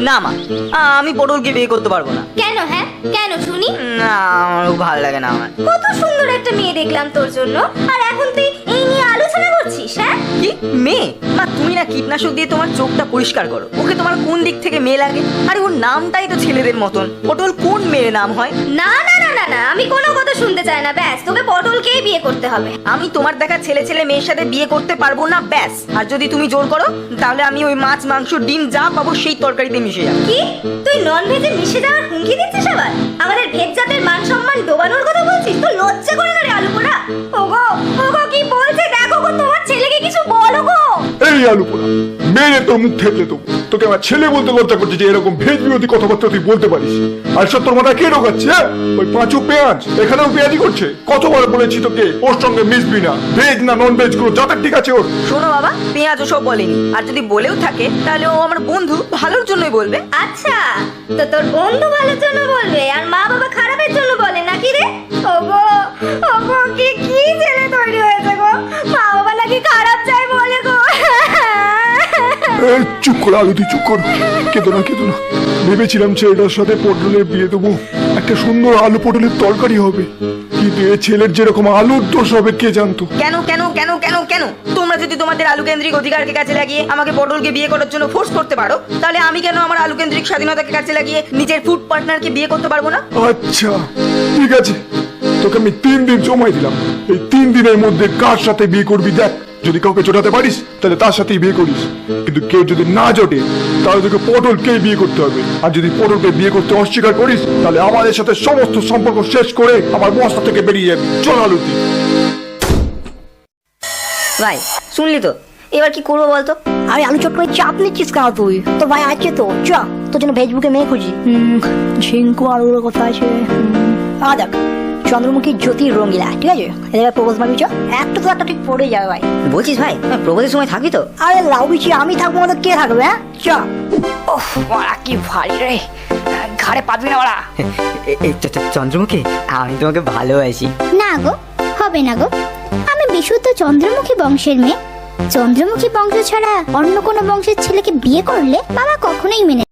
না মা, আমি পটলকে বিয়ে করতে পারবো না। কেন? হ্যাঁ কেন শুনি? না, আমার ভালো লাগে না। আমার কত সুন্দর একটা মেয়ে দেখলাম তোর জন্য, আর এখন তুই এই নিয়ে আলোচনা করছিস? হ্যাঁ কি মেয়ে? মা তুমি না কীটনাশক দিয়ে তোমার চোখটা পরিষ্কার করো। ওকে তোমার কোন দিক থেকে মেয়ে লাগে? আরে ওর নামটাই তো ছেলেদের মতন। পটল কোন মেয়ের নাম হয়? না না না না না, আমি কোনো কথা শুনতে চাই না। ব্যাস, তোকে পটলকেই বিয়ে করতে হবে। আমি তোমার দেখা ছেলে ছেলে মেয়ের সাথে বিয়ে করতে পারবো না, ব্যাস। আর যদি তুমি জোর করো তাহলে আমি ওই মাছ মাংস ডিম যা পাবো সেই তরকারিতে মিশে যাবো। কি তুই নন ভেজে মিশে যাওয়ার হুমকি দিচ্ছিস? আবার আমাদের ভেজ জাতের মান সম্মান ডোবানোর কথা বলছিস? তো লজ্জা করে না রে আলু পোড়া? ওগো ওগো, কি বলছে দেখো গো, তোমার ছেলেকে কিছু বলো গো। এই আলু পোড়া, মেরে তোর মুখ থেতলে তো। তোকে আমার ছেলে বলতে লজ্জা করছে যে এরকম ভেজ বিরোধী কথাবার্তা তুই বলতে পারিস। আর সব তোর মাথা কে ঢোকাচ্ছে? ওই পাঁচু পেঁয়াজ এখানেও পেঁয়াজি করছে। কতবার বলেছি তোকে ওর সঙ্গে মিশবি না। ভেজ না নন ভেজ গুলো যাতে ঠিক আছে ওর। শোনো বাবা, পেঁয়াজ ওসব বলেনি। আর যদি বলেও থাকে তাহলে ও আমার বন্ধু, ভালোর জন্যই বলবে। আচ্ছা, তো তোর বন্ধু ভালোর জন্য বলবে আর মা বাবা খারাপের জন্য বলে নাকি রে? ওগো ওগো, কি কি ছেলে তৈরি হয়েছে গো? মা বাবা নাকি খারাপ চাই বলে গো। এই চুপ করো আলু, তুই চুপ কর। কেঁদো না কেঁদো না। ভেবেছিলাম ছেলেটার সাথে পটলের বিয়ে দেবো, একটা সুন্দর আলু পটলের তরকারি হবে। কিন্তু এ ছেলের যেরকম আলুর দোষ হবে কে জানতো। কেন কেন কেন কেন কেন? তোমরা যদি তোমাদের আলু কেন্দ্রিক অধিকারকে কাজে লাগিয়ে আমাকে পটলকে বিয়ে করার জন্য ফোর্স করতে পারো, তাহলে আমি কেন আমার আলু কেন্দ্রিক স্বাধীনতাকে কাজে লাগিয়ে নিজের ফুড পার্টনারকে বিয়ে করতে পারবো না? আচ্ছা ঠিক আছে, তোকে আমি 3 দিন সময় দিলাম। এই 3 দিনের মধ্যে কার সাথে বিয়ে করবি দেখ। যদি কাউকে জোটাতে পারিস তাহলে তার সাথেই বিয়ে করিস। কিন্তু কেউ যদি না জোটে তাহলে তোকে পটলকেই বিয়ে করতে হবে। আর যদি পটলকে বিয়ে করতে অস্বীকার করিস তাহলে আমাদের সাথে সমস্ত সম্পর্ক শেষ করে আমার বস্তা থেকে বেরিয়ে যাবি। চল আলুতি। ভাই শুনলি তো, এবার কি করবো বলতো? আরে আলু চট করে চাপ নিচ্ছিস কেন তুই? তো ভাই আছে তো, চ তোর জন্য ফেসবুকে মেয়ে খুঁজি। ঝিঙ্কু আলুর কথা আছে। দেখ, চন্দ্রমুখী জ্যোতি রঙ্গিলা, ঠিক আছে? এদের প্রপোজ মারবি, চ। একটা তো একটা ঠিক পড়ে যাবে ভাই। বলছিস ভাই, প্রপোজের সময় থাকবি তো? আরে লাউ বিচি আমি থাকবো না তো কে থাকবে? হ্যাঁ চ। ওহ ওরা কি ভারী রে, ঘাড়ে পাবি না ওরা। চন্দ্রমুখী, আমি তোমাকে ভালোবাসি। না গো, হবে না গো। আমি বিশুদ্ধ চন্দ্রমুখী বংশের মেয়ে। চন্দ্রমুখী বংশ ছাড়া অন্য কোনো বংশের ছেলেকে বিয়ে করলে বাবা কখনোই মেনে